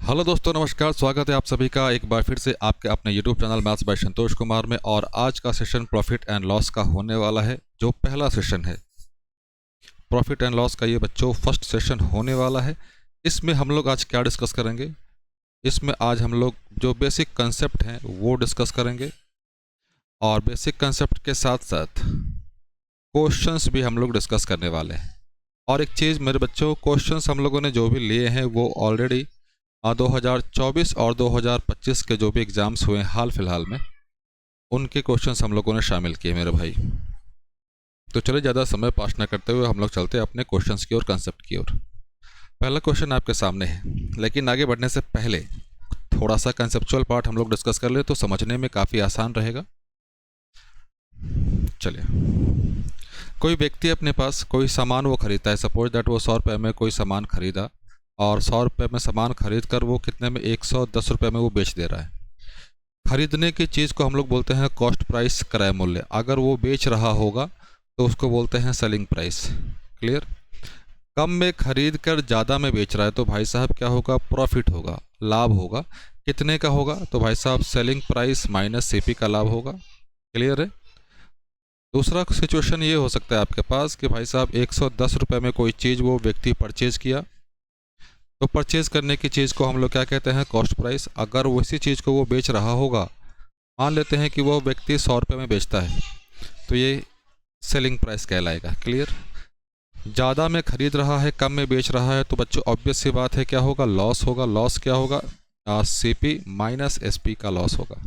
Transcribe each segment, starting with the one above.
Hello दोस्तों, नमस्कार। स्वागत है आप सभी का एक बार फिर से आपके अपने YouTube channel maths by Santosh Kumar में। और आज का सेशन प्रॉफिट एंड लॉस का होने वाला है, जो पहला सेशन है। प्रॉफिट एंड लॉस का ये बच्चों फर्स्ट सेशन होने वाला है। इसमें हम लोग आज क्या डिस्कस करेंगे? इसमें आज हम लोग जो बेसिक कंसेप्ट हैं वो डिस्कस करेंगे, और बेसिक कंसेप्ट के साथ साथ क्वेश्चंस भी हम लोग डिस्कस करने वाले हैं। और एक चीज़ मेरे बच्चों, क्वेश्चंस हम लोगों ने जो भी लिए हैं वो ऑलरेडी 2024 और 2025 के जो भी एग्ज़ाम्स हुए हाल फिलहाल में, उनके क्वेश्चंस हम लोगों ने शामिल किए मेरे भाई। तो चलिए ज़्यादा समय पास न करते हुए हम लोग चलते हैं अपने क्वेश्चंस की और कंसेप्ट की ओर। पहला क्वेश्चन आपके सामने है, लेकिन आगे बढ़ने से पहले थोड़ा सा कंसेप्चुअल पार्ट हम लोग डिस्कस कर ले तो समझने में काफ़ी आसान रहेगा। चलिए, कोई व्यक्ति अपने पास कोई सामान वो खरीदता है। सपोज दैट वो 100 रुपये में कोई सामान खरीदा, और 100 रुपये में सामान खरीद कर वो कितने में 110 रुपये में वो बेच दे रहा है। खरीदने की चीज़ को हम लोग बोलते हैं कॉस्ट प्राइस, क्रय मूल्य। अगर वो बेच रहा होगा तो उसको बोलते हैं सेलिंग प्राइस। क्लियर? कम में खरीद कर ज़्यादा में बेच रहा है तो भाई साहब क्या होगा? प्रॉफिट होगा, लाभ होगा। कितने का होगा? तो भाई साहब सेलिंग प्राइस माइनस सीपी का लाभ होगा। क्लियर है? दूसरा सिचुएशन ये हो सकता है आपके पास कि भाई साहब 110 रुपये में कोई चीज़ वो व्यक्ति परचेज़ किया, तो परचेज़ करने की चीज़ को हम लोग क्या कहते हैं? Cost price. अगर उसी चीज़ को वो बेच रहा होगा, मान लेते हैं कि वो व्यक्ति 100 रुपये में बेचता है, तो ये सेलिंग प्राइस कहलाएगा। क्लियर? ज़्यादा में खरीद रहा है, कम में बेच रहा है, तो बच्चों ऑब्वियस सी बात है क्या होगा? लॉस होगा। लॉस क्या होगा? सीपी माइनस एसपी का लॉस होगा।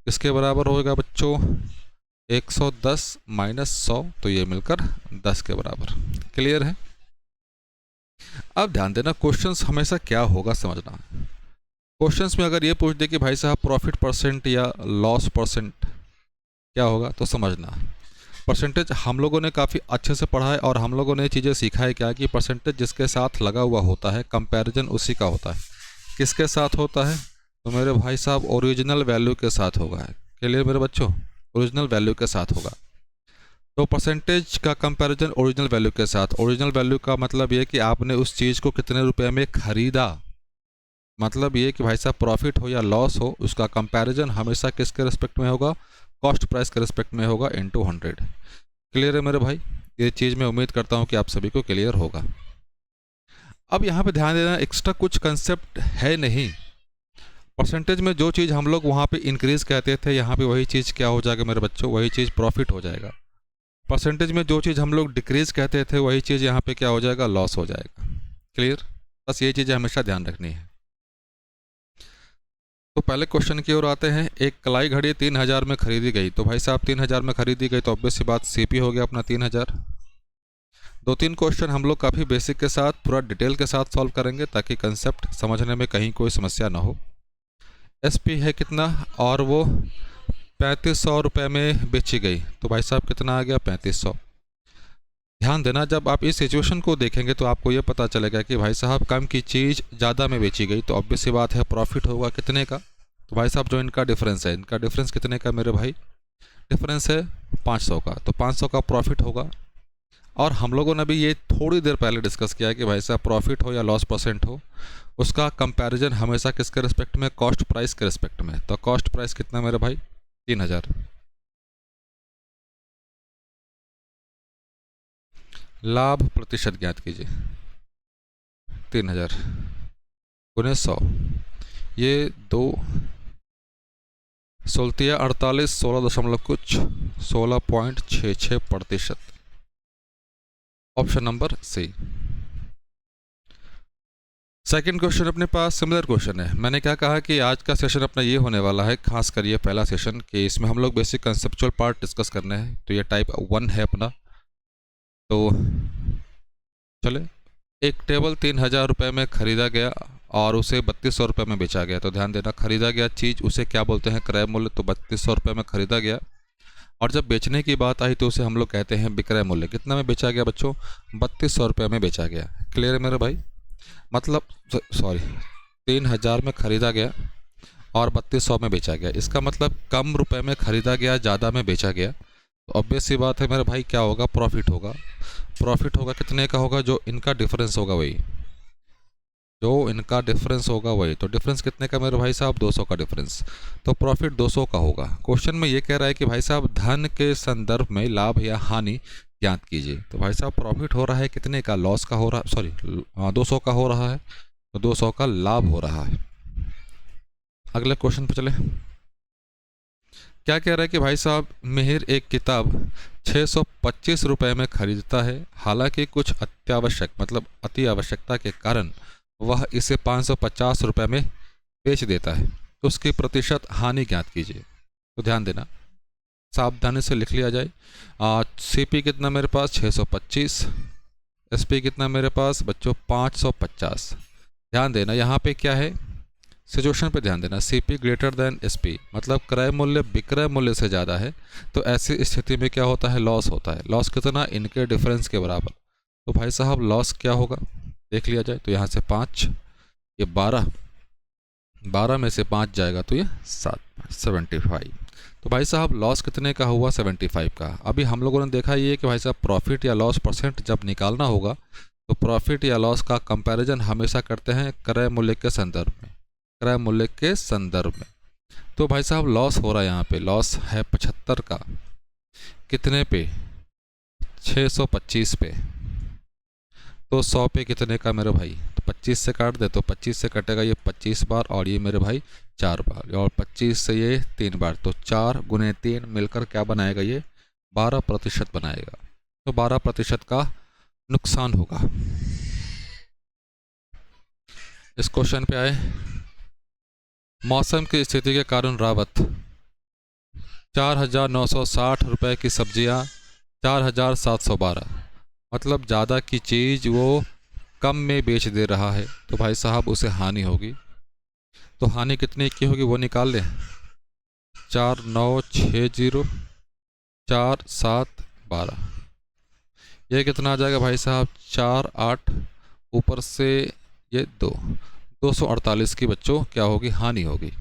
इसके बराबर होगा बच्चों 110 माइनस 100, तो ये मिलकर 10 के बराबर। क्लियर है? अब ध्यान देना, क्वेश्चंस हमेशा क्या होगा समझना। क्वेश्चंस में अगर ये पूछ दे कि भाई साहब प्रॉफिट परसेंट या लॉस परसेंट क्या होगा, तो समझना परसेंटेज हम लोगों ने काफ़ी अच्छे से पढ़ा है, और हम लोगों ने चीज़ें सीखा है क्या कि परसेंटेज जिसके साथ लगा हुआ होता है, कंपैरिजन उसी का होता है। किसके साथ होता है? तो मेरे भाई साहब ओरिजिनल वैल्यू के साथ होगा। क्लियर मेरे बच्चों? ओरिजिनल वैल्यू के साथ होगा। तो परसेंटेज का कंपैरिजन ओरिजिनल वैल्यू के साथ। ओरिजिनल वैल्यू का मतलब ये कि आपने उस चीज़ को कितने रुपए में खरीदा। मतलब ये कि भाई साहब प्रॉफिट हो या लॉस हो, उसका कंपैरिजन हमेशा किसके रिस्पेक्ट में होगा? कॉस्ट प्राइस के रिस्पेक्ट में होगा, इनटू 100। क्लियर है मेरे भाई? ये चीज़ मैं उम्मीद करता हूँ कि आप सभी को क्लियर होगा। अब यहाँ पे ध्यान देना, एक्स्ट्रा कुछ कंसेप्ट है नहीं। परसेंटेज में जो चीज़ हम लोग वहाँ पे इंक्रीज़ कहते थे, यहाँ पे वही चीज़ क्या हो जाएगा मेरे बच्चों? वही चीज़ प्रॉफिट हो जाएगा। परसेंटेज में जो चीज़ हम लोग डिक्रीज़ कहते थे, वही चीज़ यहाँ पे क्या हो जाएगा? लॉस हो जाएगा। क्लियर? बस ये चीज़ें हमेशा ध्यान रखनी है। तो पहले क्वेश्चन की ओर आते हैं। एक कलाई घड़ी 3000 में खरीदी गई, तो भाई साहब 3000 में खरीदी गई तो ऑब्वियस सी बात सीपी हो गया अपना 3000। 2-3 क्वेश्चन हम लोग काफ़ी बेसिक के साथ, पूरा डिटेल के साथ सॉल्व करेंगे, ताकि कंसेप्ट समझने में कहीं कोई समस्या ना हो। एसपी है कितना? और वो 3500 रुपये में बेची गई, तो भाई साहब कितना आ गया? 3500। ध्यान देना, जब आप इस सिचुएशन को देखेंगे तो आपको ये पता चलेगा कि भाई साहब कम की चीज़ ज़्यादा में बेची गई, तो ऑब्वियस सी बात है प्रॉफिट होगा कितने का? तो भाई साहब जो इनका डिफरेंस है, इनका डिफरेंस कितने का मेरे भाई? डिफरेंस है 500 का, तो 500 का प्रॉफिट होगा। और हम लोगों ने भी ये थोड़ी देर पहले डिस्कस किया कि भाई साहब प्रॉफिट हो या लॉस परसेंट हो, उसका कंपैरिजन हमेशा किसके रिस्पेक्ट में? कॉस्ट प्राइस के रिस्पेक्ट में। तो कॉस्ट प्राइस कितना मेरे भाई? 3000। लाभ प्रतिशत ज्ञात कीजिए। 3000 गुने 100, ये 2 सोलतिया 48, 16 दशमलव कुछ, 16.66%। Option number C. Second question अपने पास सिमिलर क्वेश्चन है। मैंने क्या कहा कि आज का सेशन अपना ये होने वाला है, खास कर ये पहला सेशन, कि इसमें हम लोग बेसिक कंसेप्चुअल पार्ट डिस्कस करने हैं। तो ये टाइप 1 है अपना। तो चले, एक टेबल 3000 रुपये में ख़रीदा गया और उसे 3200 रुपये में बेचा गया। तो ध्यान देना, ख़रीदा गया चीज़ उसे क्या बोलते हैं? क्रय मूल्य। तो 3200 रुपये में ख़रीदा गया, और जब बेचने की बात आई तो उसे हम लोग कहते हैं विक्रय मूल्य। कितना में बेचा गया बच्चों? 3200 रुपये में बेचा गया। क्लियर है मेरे भाई? मतलब सॉरी, 3000 में ख़रीदा गया और 3200 में बेचा गया। इसका मतलब कम रुपए में ख़रीदा गया, ज़्यादा में बेचा गया। तो ऑब्वियस सी बात है मेरे भाई, क्या होगा? प्रॉफिट होगा। प्रॉफिट होगा कितने का होगा? जो इनका डिफरेंस होगा वही। जो इनका डिफरेंस होगा वही। तो डिफरेंस कितने का मेरे भाई साहब? 200 का डिफरेंस। तो प्रॉफिट 200 का होगा। क्वेश्चन में ये कह रहा है कि भाई साहब धन के संदर्भ में लाभ या हानि ज्ञात कीजिए। तो भाई साहब प्रॉफिट हो रहा है कितने का? लॉस का हो रहा, सॉरी 200 का हो रहा है, तो 200 का लाभ हो रहा है। अगले क्वेश्चन पे चले। क्या कह रहा है कि भाई साहब मिहिर एक किताब 625 रुपये में खरीदता है, हालांकि कुछ अत्यावश्यक मतलब अति आवश्यकता के कारण वह इसे 550 रुपये में बेच देता है, तो उसकी प्रतिशत हानि ज्ञात कीजिए। तो ध्यान देना, सावधानी से लिख लिया जाए। सीपी कितना मेरे पास? 625। एसपी कितना मेरे पास बच्चों? 550। ध्यान देना यहाँ पे क्या है, सिचुएशन पे ध्यान देना। सीपी ग्रेटर देन एसपी मतलब क्रय मूल्य विक्रय मूल्य से ज़्यादा है, तो ऐसी स्थिति में क्या होता है? लॉस होता है। लॉस कितना? इनके डिफरेंस के बराबर। तो भाई साहब लॉस क्या होगा देख लिया जाए। तो यहाँ से 5, ये 12, 12 में से 5 जाएगा तो ये 7, 75। तो भाई साहब लॉस कितने का हुआ? 75 का। अभी हम लोगों ने देखा ये कि भाई साहब प्रॉफिट या लॉस परसेंट जब निकालना होगा तो प्रॉफिट या लॉस का कंपैरिजन हमेशा करते हैं क्रय मूल्य के संदर्भ में, क्रय मूल्य के संदर्भ में। तो भाई साहब लॉस हो रहा है, यहाँ पे लॉस है 75 का। कितने पे? 625 पे। तो 100 पे कितने का मेरे भाई? तो 25 से काट दे, तो 25 से कटेगा ये 25 बार, और ये मेरे भाई 4 बार, और 25 से ये 3 बार, तो 4 गुने 3 मिलकर क्या बनाएगा? ये 12% बनाएगा। तो 12% का नुकसान होगा। इस क्वेश्चन पे आए। मौसम की स्थिति के कारण रावत 4,960 रुपये की सब्जियां 4,712, मतलब ज़्यादा की चीज़ वो कम में बेच दे रहा है, तो भाई साहब उसे हानि होगी। तो हानि कितने की होगी वो निकाल लें। 4960 4,712, ये कितना आ जाएगा भाई साहब? 4,8 ऊपर से ये 248 की बच्चों क्या होगी? हानि होगी।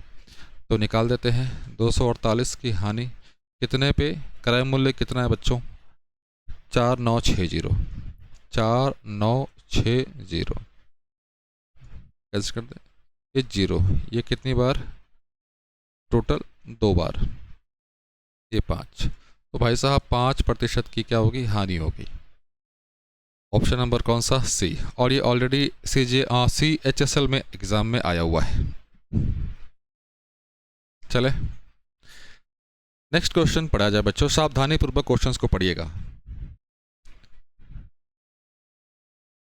तो निकाल देते हैं 248 की हानि कितने पे? क्रय मूल्य कितना है बच्चों? 4960, 4960 कैसे कर दें? ये 0, ये कितनी बार? टोटल 2 बार, ये 5। तो भाई साहब 5% की क्या होगी? हानि होगी। ऑप्शन नंबर कौन सा? सी। और ये ऑलरेडी CHSL में एग्जाम में आया हुआ है। चले नेक्स्ट क्वेश्चन पढ़ा जाए बच्चों, सावधानी पूर्वक क्वेश्चंस को पढ़िएगा।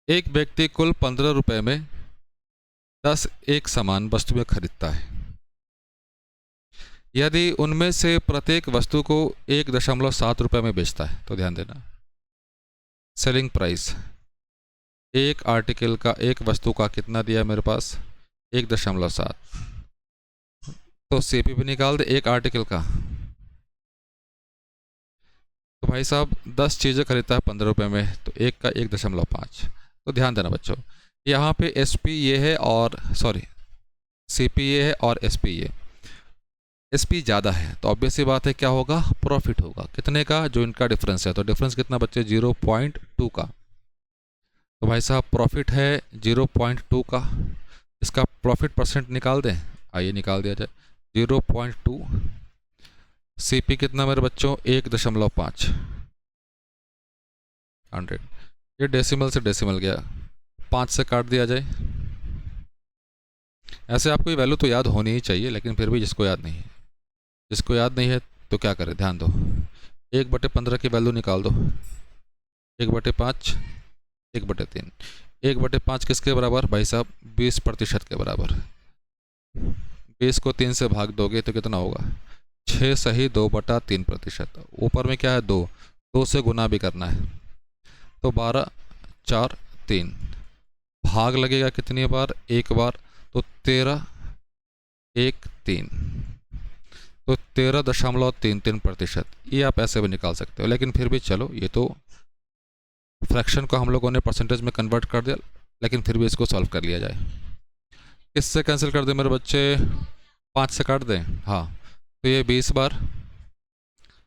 एक व्यक्ति कुल 15 रुपए में 10 एक समान वस्तुएं खरीदता है। यदि उनमें से प्रत्येक वस्तु को 1.7 रुपए में बेचता है, तो ध्यान देना सेलिंग प्राइस एक आर्टिकल का, एक वस्तु का कितना दिया मेरे पास? 1.7। तो सीपी भी निकाल दे एक आर्टिकल का। तो भाई साहब 10 चीज़ें खरीदता है 15 रुपये में, तो एक का 1.5। तो ध्यान देना बच्चों, यहाँ पे एसपी ये है और सॉरी सीपी ये है और एसपी ये। एसपी ज़्यादा है तो ऑब्वियस सी बात है क्या होगा? प्रॉफिट होगा। कितने का? जो इनका डिफरेंस है, तो डिफरेंस कितना बच्चे? 0.2 का। तो भाई साहब प्रॉफिट है 0.2 का। इसका प्रॉफिट परसेंट निकाल दें, आइए निकाल दिया जाए। 0.2 सीपी कितना मेरे बच्चों? 1.5 100। ये डेसिमल से डेसिमल गया, 5 से काट दिया जाए। ऐसे आपको ये वैल्यू तो याद होनी ही चाहिए, लेकिन फिर भी जिसको याद नहीं है, जिसको याद नहीं है तो क्या करें? ध्यान दो, 1/15 की वैल्यू निकाल दो। 1/5, 1/3। 1/5 किसके बराबर भाई साहब? 20% के बराबर। 20 को 3 से भाग दोगे तो कितना होगा? 6 सही 2/3%। ऊपर में क्या है? 2 से गुना भी करना है, तो 12 4 3। भाग लगेगा कितनी बार? एक बार, तो 13 1 3, तो 13.33%। ये आप ऐसे भी निकाल सकते हो, लेकिन फिर भी चलो, ये तो फ्रैक्शन को हम लोगों ने परसेंटेज में कन्वर्ट कर दिया, लेकिन फिर भी इसको सॉल्व कर लिया जाए। इससे कैंसिल कर दें मेरे बच्चे? 5 से काट दें, हाँ। तो ये 20 बार,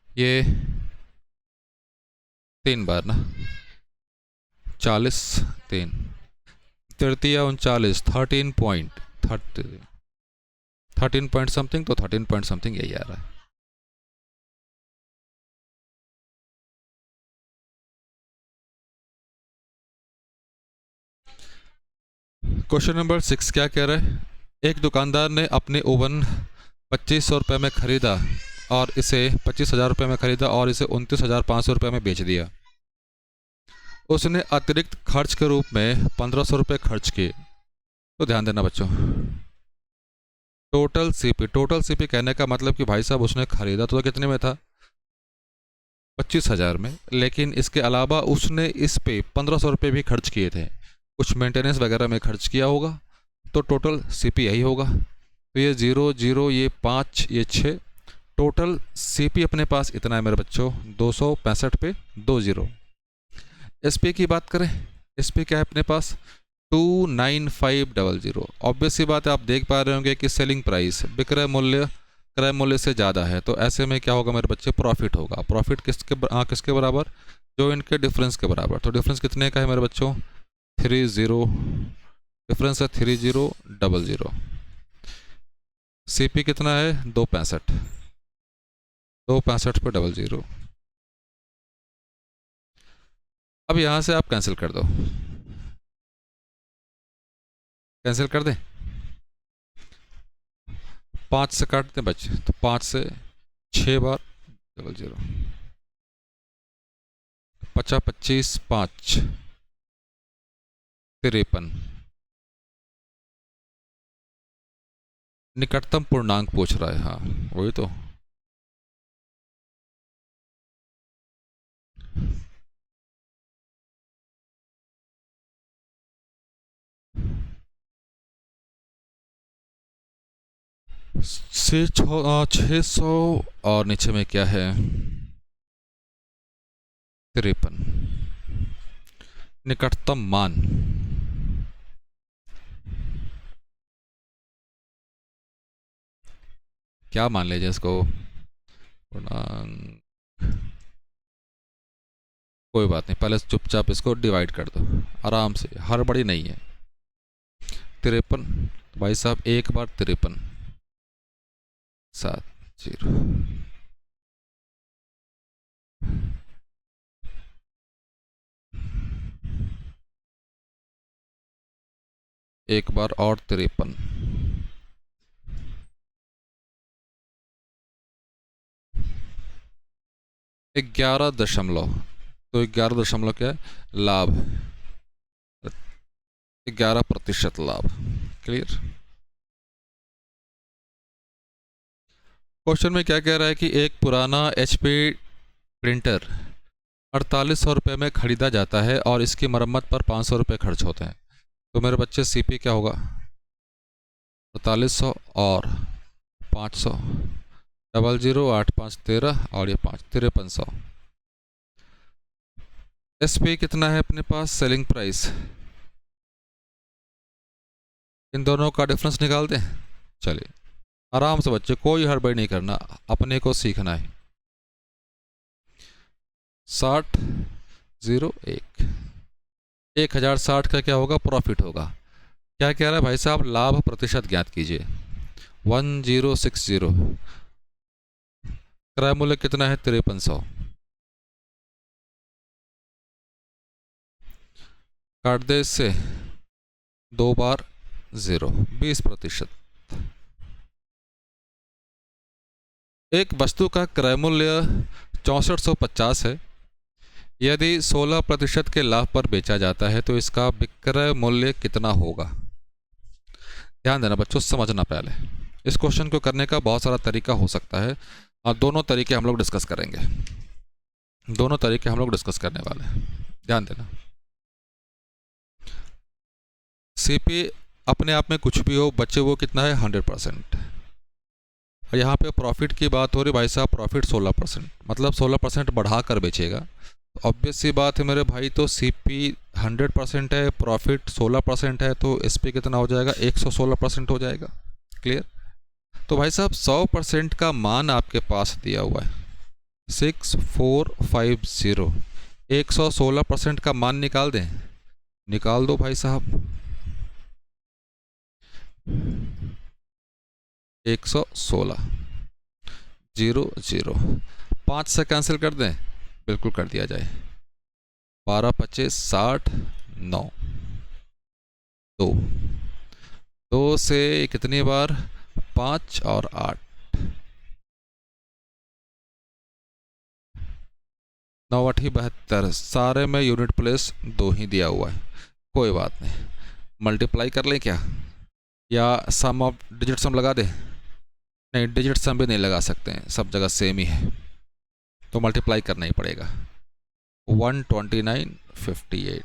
ये 3 बार ना, 40 3, तृतीया 39, 13 पॉइंट समथिंग, तो 13 पॉइंट समथिंग यही आ रहा है। क्वेश्चन नंबर 6 क्या कह रहा है? एक दुकानदार ने अपने ओवन 2500 रुपये में ख़रीदा और इसे 25,000 रुपये में ख़रीदा और इसे 29,500 रुपये में बेच दिया। उसने अतिरिक्त खर्च के रूप में 1500 रुपये खर्च किए। तो ध्यान देना बच्चों, टोटल सीपी कहने का मतलब कि भाई साहब उसने ख़रीदा तो कितने में था? 25,000 में, लेकिन इसके अलावा उसने इस पे 1500 रुपये भी खर्च किए थे, कुछ मेंटेनेंस वगैरह में खर्च किया होगा, तो टोटल सीपी यही होगा। तो ये 0 0, ये 5, ये 6, टोटल सीपी अपने पास इतना है मेरे बच्चों, 265 पे 2 0। एसपी की बात करें, एसपी क्या है अपने पास? 29500। ऑब्वियस सी बात है, आप देख पा रहे होंगे कि सेलिंग प्राइस विक्रय मूल्य क्रय मूल्य से ज़्यादा है, तो ऐसे में क्या होगा मेरे बच्चे? प्रॉफिट होगा। प्रॉफिट किसके बराबर? जो इनके डिफरेंस के बराबर। तो डिफरेंस कितने का है मेरे बच्चों? 30। डिफरेंस है 3000। सीपी कितना है? 265, 265 पे 00। अब यहाँ से आप कैंसिल कर दो, कैंसिल कर दें, 5 से काट दें बच्चे, तो 5 से 6 बार 00, 50 25 5 53। निकटतम पूर्णांक पूछ रहा है, हाँ वही तो। से 600 और नीचे में क्या है? 53। निकटतम मान क्या मान लीजिए इसको? पूर्णांक, कोई बात नहीं, पहले चुपचाप इसको डिवाइड कर दो आराम से, हड़बड़ी नहीं है। 53, भाई साहब एक बार 53 7 0, एक बार और 53, 11 दशमलव, तो 11 क्या है? लाभ, 11% लाभ। क्लियर? क्वेश्चन में क्या कह रहा है कि एक पुराना HP प्रिंटर 4800 रुपये में ख़रीदा जाता है और इसकी मरम्मत पर 500 रुपये खर्च होते हैं। तो मेरे बच्चे सीपी क्या होगा? 4800 और 500, 00 8 5 13 और ये 5 5300। एसपी कितना है अपने पास? सेलिंग प्राइस, इन दोनों का डिफरेंस निकाल दें। चलिए आराम से बच्चे, कोई हड़बड़ी नहीं करना, अपने को सीखना है। 60 0 1, 1060 का क्या होगा? प्रॉफिट होगा। क्या कह रहा है भाई साहब? लाभ प्रतिशत ज्ञात कीजिए। 1060, क्रय मूल्य कितना है? 5300, काट दे इससे 2 बार 0, 20%। एक वस्तु का क्रय मूल्य 6450 है। यदि 16% के लाभ पर बेचा जाता है तो इसका विक्रय मूल्य कितना होगा? ध्यान देना बच्चों, समझना पहले। इस क्वेश्चन को करने का बहुत सारा तरीका हो सकता है और दोनों तरीके हम लोग डिस्कस करेंगे, दोनों तरीके हम लोग डिस्कस करने वाले हैं। ध्यान देना, सीपी अपने आप में कुछ भी हो बच्चे, वो कितना है? 100%। और यहाँ पे प्रॉफिट की बात हो रही भाई साहब, प्रॉफिट 16%, मतलब 16% बढ़ा कर बेचेगा। ऑब्वियस सी बात है मेरे भाई, तो सीपी 100% है, प्रॉफिट 16% है, तो एसपी कितना हो जाएगा? 116% हो जाएगा। क्लियर? तो भाई साहब 100% का मान आपके पास दिया हुआ है 6450, 116% का मान निकाल दें, निकाल दो भाई साहब। 116, 0 0, 5 से कैंसिल कर दें, बिल्कुल कर दिया जाए। 12 25 60, 9, 2, 2 से कितनी बार, 5 और 8, 9 8 72, सारे में यूनिट प्लेस 2 ही दिया हुआ है, कोई बात नहीं। मल्टीप्लाई कर लें क्या, या सम ऑफ डिजिट सम लगा दें? नहीं, डिजिट सम भी नहीं लगा सकते हैं, सब जगह सेम ही है, तो मल्टीप्लाई करना ही पड़ेगा। 129 58,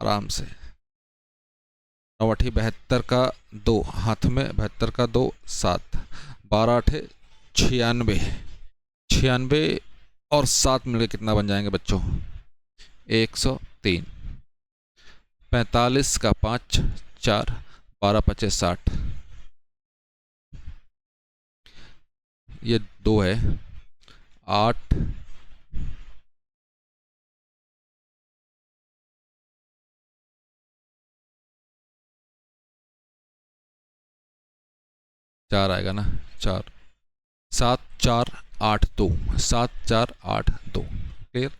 आराम से। 9 8 72 का 2 हाथ में, 72 का 2 7, 12 8 96, 96 और 7 मिलकर कितना बन जाएंगे बच्चों, 103। 45 का 5 4, 12 25 60, ये 2 है, 8 4 आएगा ना, 4 7 4 8 2, 7 4 8 2, क्लियर।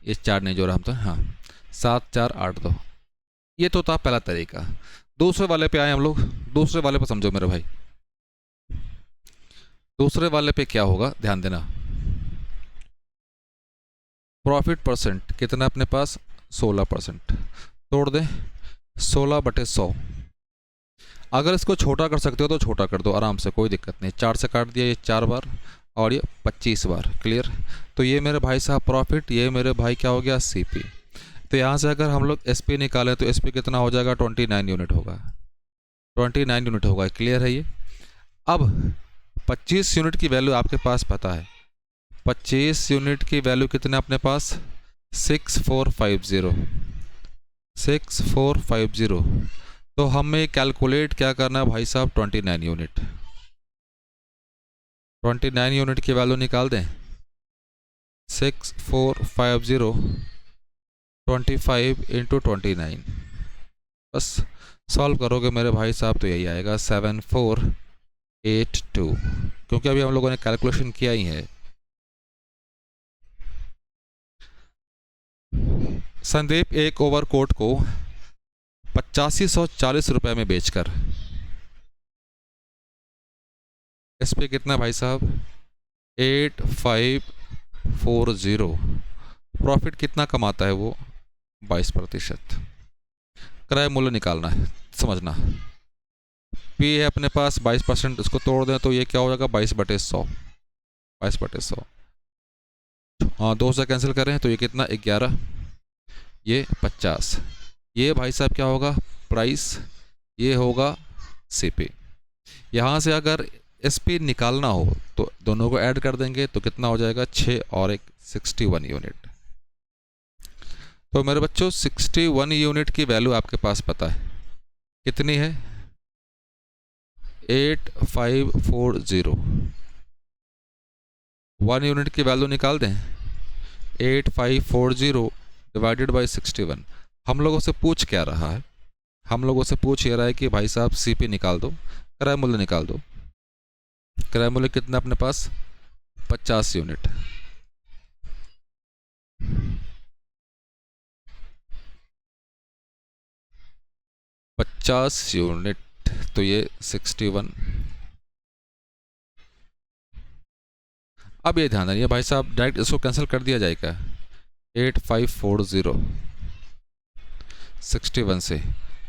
ये 4 नहीं जोड़ा हम तो, हाँ 7 4 8 2। ये तो था पहला तरीका। दूसरे वाले पे आए हम लोग। दूसरे वाले पे समझो मेरे भाई, दूसरे वाले पे क्या होगा, ध्यान देना। प्रॉफिट परसेंट कितना अपने पास, 16%। तोड़ दें, 16/100। अगर इसको छोटा कर सकते हो तो छोटा कर दो आराम से, कोई दिक्कत नहीं। 4 से काट दिया, ये 4 बार और ये 25 बार, क्लियर। तो ये मेरे भाई साहब प्रॉफिट, ये मेरे भाई क्या हो गया, सीपी। तो यहाँ से अगर हम लोग एसपी निकालें तो एसपी कितना हो जाएगा, 29 यूनिट होगा, 29 यूनिट होगा, क्लियर है ये। अब 25 यूनिट की वैल्यू आपके पास पता है, 25 यूनिट की वैल्यू कितना अपने पास, 6450, 6450। तो हमें कैलकुलेट क्या करना है भाई साहब, 29 यूनिट। 29 यूनिट की वैल्यू निकाल दें, 6450 25 इंटू 29, बस सॉल्व करोगे मेरे भाई साहब तो यही आएगा 7482, क्योंकि अभी हम लोगों ने कैलकुलेशन किया ही है। संदीप एक ओवरकोट को 8540 रुपये में बेचकर, इस पे कितना भाई साहब, 8540, प्रॉफिट कितना कमाता है वो, 22%। क्रय मूल्य निकालना है, समझना। पी है अपने पास 22%, इसको तोड़ दें तो ये क्या हो जाएगा, 22/100, 22/100। हाँ 2 से कैंसिल करें तो ये कितना, 11, ये 50। ये भाई साहब क्या होगा, प्राइस, ये होगा सीपी। यहाँ से अगर एसपी निकालना हो तो दोनों को ऐड कर देंगे तो कितना हो जाएगा, 6 और 1 61 यूनिट। तो मेरे बच्चों 61 यूनिट की वैल्यू आपके पास पता है कितनी है, 8540। 1 यूनिट की वैल्यू निकाल दें, 8540 डिवाइडेड बाई 61। हम लोगों से पूछ क्या रहा है, हम लोगों से पूछ ये रहा है कि भाई साहब सीपी निकाल दो, क्रय मूल्य निकाल दो। क्रय मूल्य कितना अपने पास, 50 यूनिट। पचास यूनिट, तो ये 61। अब ये ध्यान रखिए भाई साहब, डायरेक्ट इसको कैंसिल कर दिया जाएगा, 8540 61 से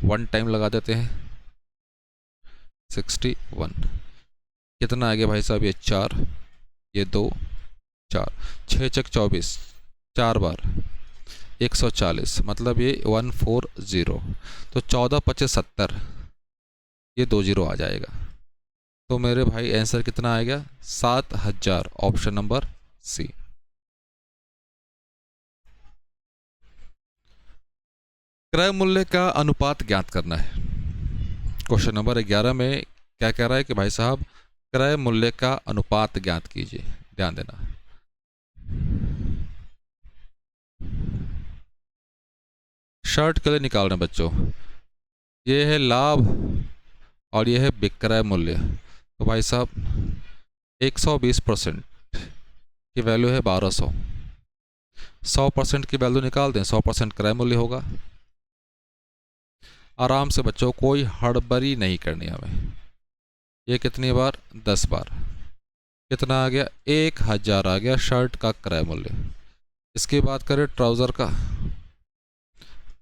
1 टाइम लगा देते हैं, 61 कितना आ गया भाई साहब, ये 4, ये 2 4, 6 चक 24, 4 बार 140, मतलब ये 140। तो 14 25 70, ये 2 जीरो आ जाएगा। तो मेरे भाई आंसर कितना आएगा, 7000, ऑप्शन नंबर सी। क्रय मूल्य का अनुपात ज्ञात करना है। क्वेश्चन नंबर 11 में क्या कह रहा है कि भाई साहब क्रय मूल्य का अनुपात ज्ञात कीजिए, ध्यान देना। शर्ट के लिए निकाल रहे हैं बच्चों, ये है लाभ और ये है विक्रय मूल्य। तो भाई साहब 120% की वैल्यू है 1200। 100% की वैल्यू निकाल दें, 100% क्रय मूल्य होगा। आराम से बच्चों, कोई हड़बड़ी नहीं करनी हमें। ये कितनी बार? 10 बार। कितना आ गया? 1000 आ गया शर्ट का क्रय मूल्य। इसकी बात करें ट्राउज़र का,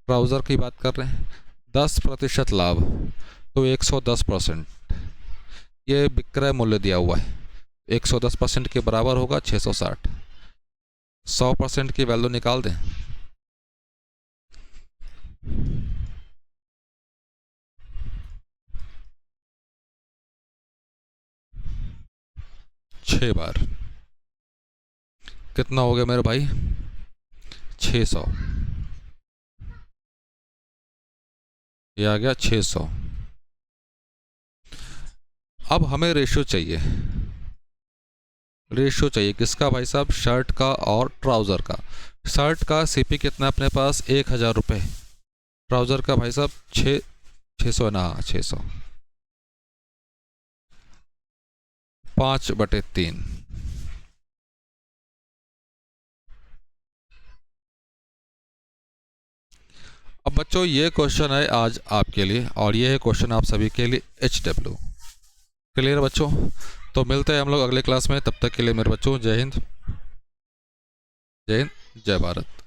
ट्राउज़र की बात कर रहे हैं, 10% लाभ तो 110%, ये विक्रय मूल्य दिया हुआ है, 110% के बराबर होगा 660। 100% की वैल्यू निकाल दें। छः बार कितना हो गया मेरे भाई? 600। ये आ गया 600। अब हमें रेशो चाहिए। रेशो चाहिए किसका भाई साहब? शर्ट का और ट्राउज़र का। शर्ट का सीपी कितना अपने पास? 1000 रुपये। ट्राउज़र का भाई साहब 600 ना, 600। 5/3। अब बच्चों ये क्वेश्चन है आज आपके लिए, और ये है क्वेश्चन आप सभी के लिए HW। क्लियर बच्चों? तो मिलते हैं हम लोग अगले क्लास में। तब तक के लिए मेरे बच्चों, जय हिंद, जय हिंद, जय भारत।